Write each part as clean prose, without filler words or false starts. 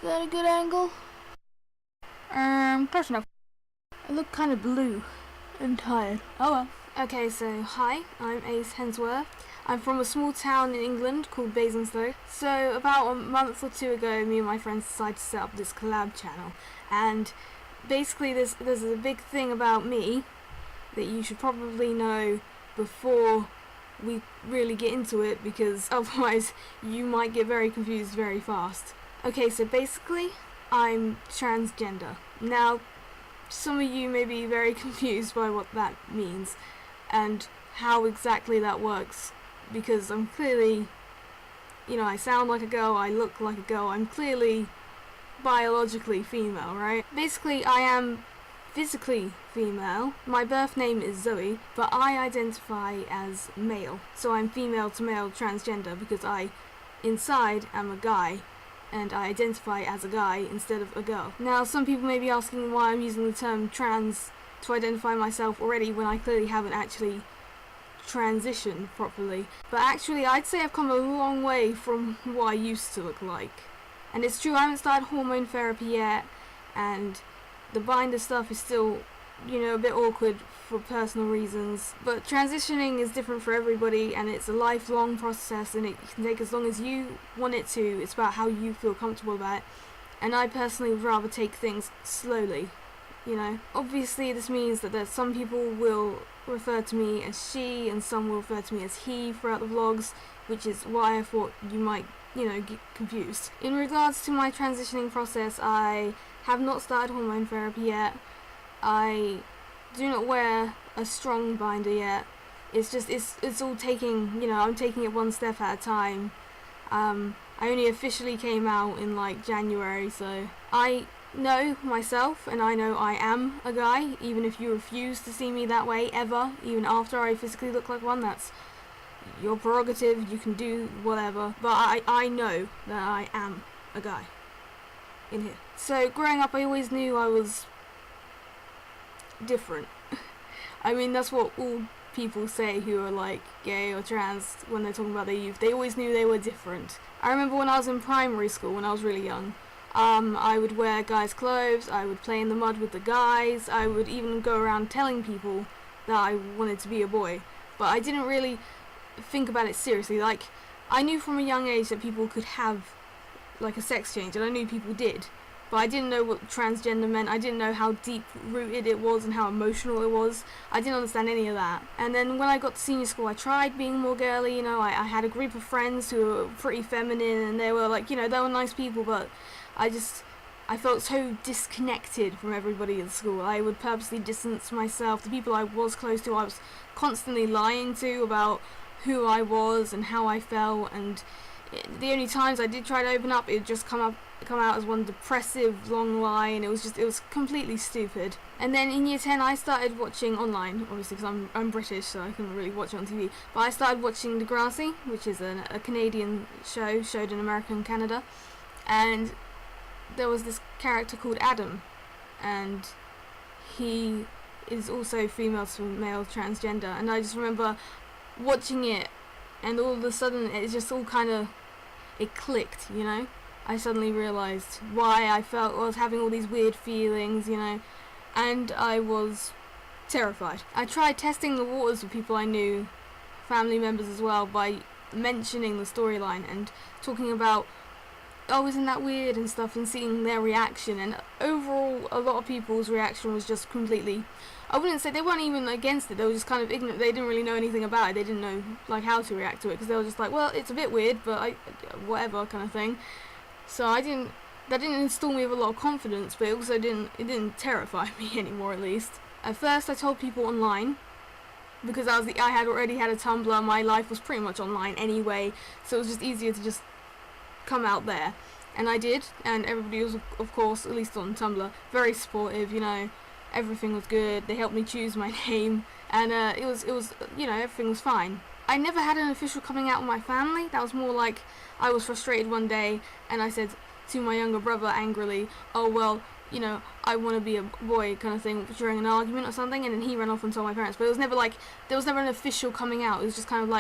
Is that a good angle? Close enough. I look kind of blue and tired. Oh well. Okay, so hi, I'm Ace Hensworth. I'm from a small town in England called Basingstoke. So about a month or two ago, me and my friends decided to set up this collab channel. And basically there's a big thing about me that you should probably know before we really get into it, because otherwise you might get very confused very fast. Okay, so basically I'm transgender. Now, some of you may be very confused by what that means and how exactly that works, because I'm clearly, I sound like a girl, I look like a girl, I'm clearly biologically female, right? Basically, I am physically female. My birth name is Zoe, but I identify as male. So I'm female to male transgender because I, inside, am a guy, and I identify as a guy instead of a girl. Now, some people may be asking why I'm using the term trans to identify myself already when I clearly haven't actually transitioned properly. But actually, I'd say I've come a long way from what I used to look like. And it's true, I haven't started hormone therapy yet, and the binder stuff is still, a bit awkward for personal reasons. But transitioning is different for everybody, and it's a lifelong process, and it can take as long as you want it to. It's about how you feel comfortable about it. And I personally would rather take things slowly, Obviously, this means that some people will refer to me as she, and some will refer to me as he throughout the vlogs, which is why I thought you might, get confused. In regards to my transitioning process, I have not started hormone therapy yet. I do not wear a strong binder yet. It's just, it's all taking, I'm taking it one step at a time. I only officially came out in January, so I know myself and I know I am a guy, even if you refuse to see me that way ever, even after I physically look like one. That's your prerogative, you can do whatever, but I know that I am a guy in here. So growing up, I always knew I was different. I mean, that's what all people say who are gay or trans when they're talking about their youth. They always knew they were different. I remember when I was in primary school, when I was really young, I would wear guys' clothes, I would play in the mud with the guys, I would even go around telling people that I wanted to be a boy. But I didn't really think about it seriously. I knew from a young age that people could have a sex change, and I knew people did, but I didn't know what transgender meant. I didn't know how deep rooted it was and how emotional it was. I didn't understand any of that. And then when I got to senior school, I tried being more girly. I had a group of friends who were pretty feminine, and they were they were nice people, but I felt so disconnected from everybody at school. I would purposely distance myself. The people I was close to, I was constantly lying to about who I was and how I felt, and the only times I did try to open up, it would just come out as one depressive long lie, and it was completely stupid. And then in year 10 I started watching online, obviously because I'm British, so I couldn't really watch it on TV, but I started watching Degrassi, which is a Canadian show, showed in America and Canada, and there was this character called Adam, and he is also female to male transgender, and I just remember watching it, and all of a sudden it just all it clicked, I suddenly realised why I was having all these weird feelings, and I was terrified. I tried testing the waters with people I knew, family members as well, by mentioning the storyline and talking about, oh, isn't that weird and stuff, and seeing their reaction, and overall a lot of people's reaction was just completely, I wouldn't say they weren't even against it, they were just kind of ignorant. They didn't really know anything about it, they didn't know how to react to it, because they were just well, it's a bit weird, but whatever kind of thing. So that didn't instill me with a lot of confidence, but it also didn't terrify me anymore, at least. At first I told people online, because I had already had a Tumblr, my life was pretty much online anyway, so it was just easier to just come out there, and I did, and everybody was, of course, at least on Tumblr, very supportive. Everything was good. They helped me choose my name, and it was everything was fine. I never had an official coming out with my family. That was more I was frustrated one day, and I said to my younger brother angrily, oh well, I want to be a boy kind of thing, during an argument or something, and then he ran off and told my parents. But it was never there was never an official coming out. It was just kind of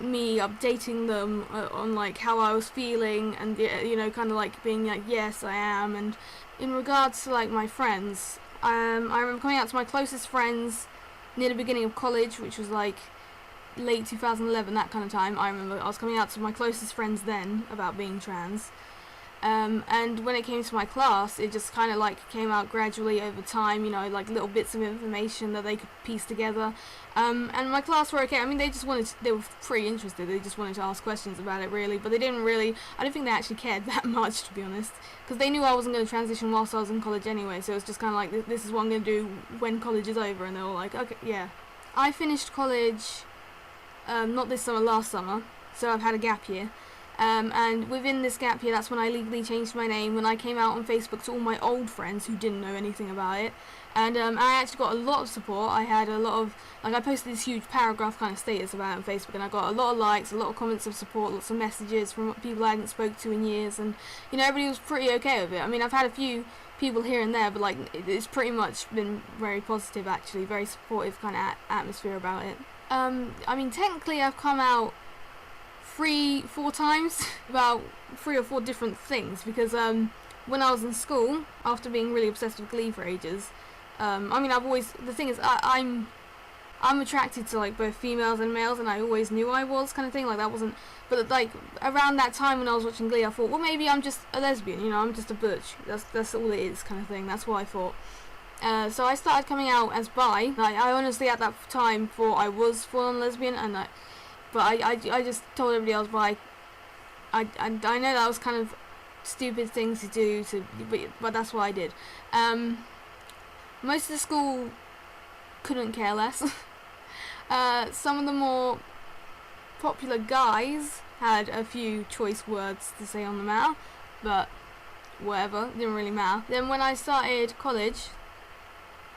me updating them on like how I was feeling, and you know, kind of like being like, yes, I am. And in regards to like my friends, I remember coming out to my closest friends near the beginning of college, which was like late 2011, that kind of time. I remember I was coming out to my closest friends then about being trans. And when it came to my class, it just kind of like came out gradually over time, you know, like little bits of information that they could piece together. And my class were okay. I mean, they were pretty interested. They just wanted to ask questions about it, really. But they didn't really, I don't think they actually cared that much, to be honest. Because they knew I wasn't going to transition whilst I was in college anyway. So it was just kind of like, this is what I'm going to do when college is over. And they were like, okay, yeah. I finished college, not this summer, last summer. So I've had a gap year. And within this gap year, that's when I legally changed my name, when I came out on Facebook to all my old friends who didn't know anything about it. And I actually got a lot of support. I had a lot of, like, I posted this huge paragraph kind of status about it on Facebook, and I got a lot of likes, a lot of comments of support, lots of messages from people I hadn't spoke to in years, and, you know, everybody was pretty okay with it. I mean, I've had a few people here and there, but, like, it's pretty much been very positive, actually, very supportive kind of atmosphere about it. I mean, technically I've come out 3-4 times about 3 or 4 different things, because when I was in school, after being really obsessed with Glee for ages, I mean, I've always, the thing is, I'm attracted to like both females and males, and I always knew I was, kind of thing, like that wasn't, but like around that time when I was watching Glee, I thought, well, maybe I'm just a lesbian, you know, I'm just a butch, that's all it is, kind of thing. That's what I thought. So I started coming out as bi. Like, I honestly at that time thought I was full-on lesbian, and but I just told everybody else, but I know that was kind of stupid things to do, but that's what I did. Most of the school couldn't care less. Some of the more popular guys had a few choice words to say on the matter, but whatever, didn't really matter. Then when I started college,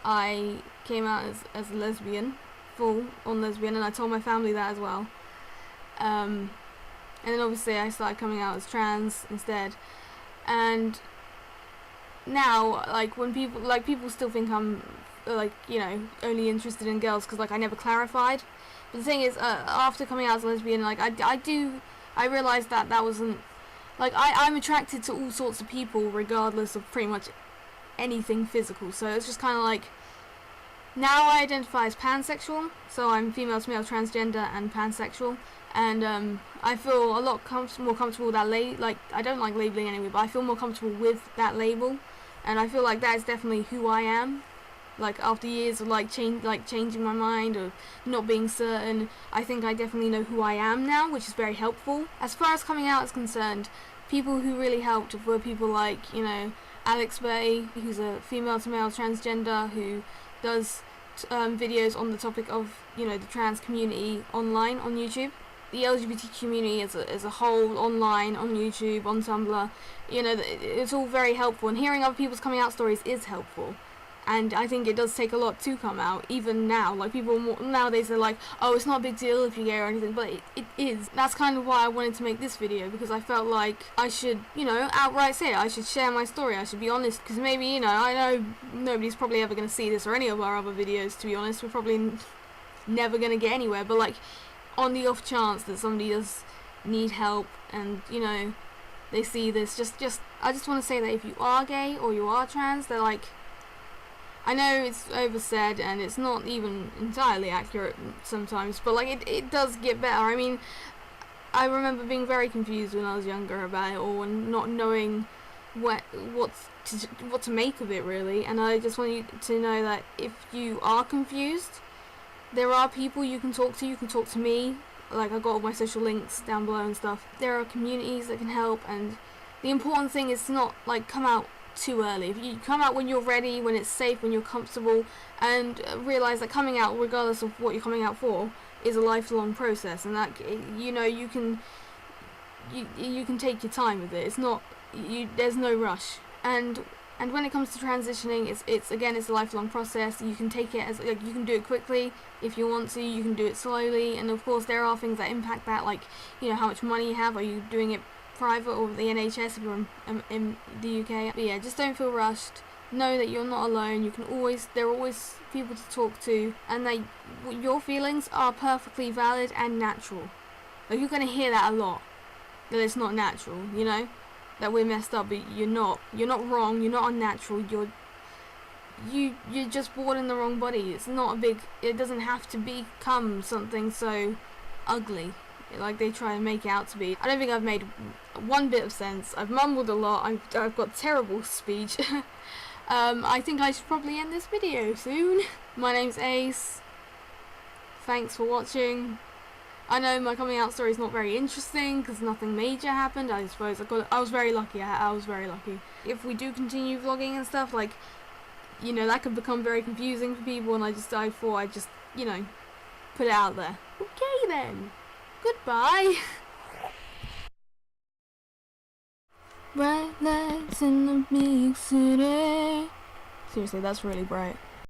I came out as a lesbian, full-on lesbian, and I told my family that as well. And then obviously I started coming out as trans instead, and now, like, when people still think I'm like, you know, only interested in girls because like I never clarified. But the thing is, after coming out as a lesbian, like I realized that wasn't, like, I'm attracted to all sorts of people regardless of pretty much anything physical. So it's just kind of like, now I identify as pansexual, so I'm female to male, transgender, and pansexual. And I feel a lot more comfortable with that like, I don't like labeling anyway, but I feel more comfortable with that label, and I feel like that is definitely who I am. Like, after years of changing my mind or not being certain, I think I definitely know who I am now, which is very helpful. As far as coming out is concerned, people who really helped were people like, you know, Alex Bay, who's a female to male transgender who does videos on the topic of, you know, the trans community online on YouTube. The LGBT community as a whole, online, on YouTube, on Tumblr, you know, it's all very helpful, and hearing other people's coming out stories is helpful. And I think it does take a lot to come out, even now. Like, people nowadays are like, oh, it's not a big deal if you're gay or anything, but it is. That's kind of why I wanted to make this video, because I felt like I should, you know, outright say it. I should share my story. I should be honest, because maybe, you know, I know nobody's probably ever going to see this or any of our other videos, to be honest. We're probably never going to get anywhere, but, like, on the off chance that somebody does need help and, you know, they see this, I just want to say that if you are gay or you are trans, they're like, I know it's oversaid and it's not even entirely accurate sometimes, but like it does get better. I mean, I remember being very confused when I was younger about it all and not knowing what to make of it, really. And I just want you to know that if you are confused, there are people you can talk to. You can talk to me. Like, I got all my social links down below and stuff. There are communities that can help, and the important thing is to not, like, come out too early. If you come out when you're ready, when it's safe, when you're comfortable, and realise that coming out, regardless of what you're coming out for, is a lifelong process, and that, you know, you can take your time with it. It's not, there's no rush. And when it comes to transitioning, it's a lifelong process. You can take it as, like, you can do it quickly if you want to. You can do it slowly, and of course there are things that impact that, like, you know, how much money you have. Are you doing it private or the NHS if you're in the UK? But yeah, just don't feel rushed. Know that you're not alone. There are always people to talk to, and that your feelings are perfectly valid and natural. Like, you're gonna hear that a lot, that it's not natural, you know, that we're messed up, but you're not wrong, you're not unnatural, you're just born in the wrong body. It's not a big, it doesn't have to become something so ugly like they try and make it out to be. I don't think I've made one bit of sense. I've mumbled a lot. I've got terrible speech. I think I should probably end this video soon. My name's Ace. Thanks for watching. I know my coming out story is not very interesting because nothing major happened. I suppose I was very lucky. I was very lucky. If we do continue vlogging and stuff, like, you know, that could become very confusing for people, and I thought I'd just, you know, put it out there. Okay then. Goodbye. Bright lights in the big city. Seriously, that's really bright.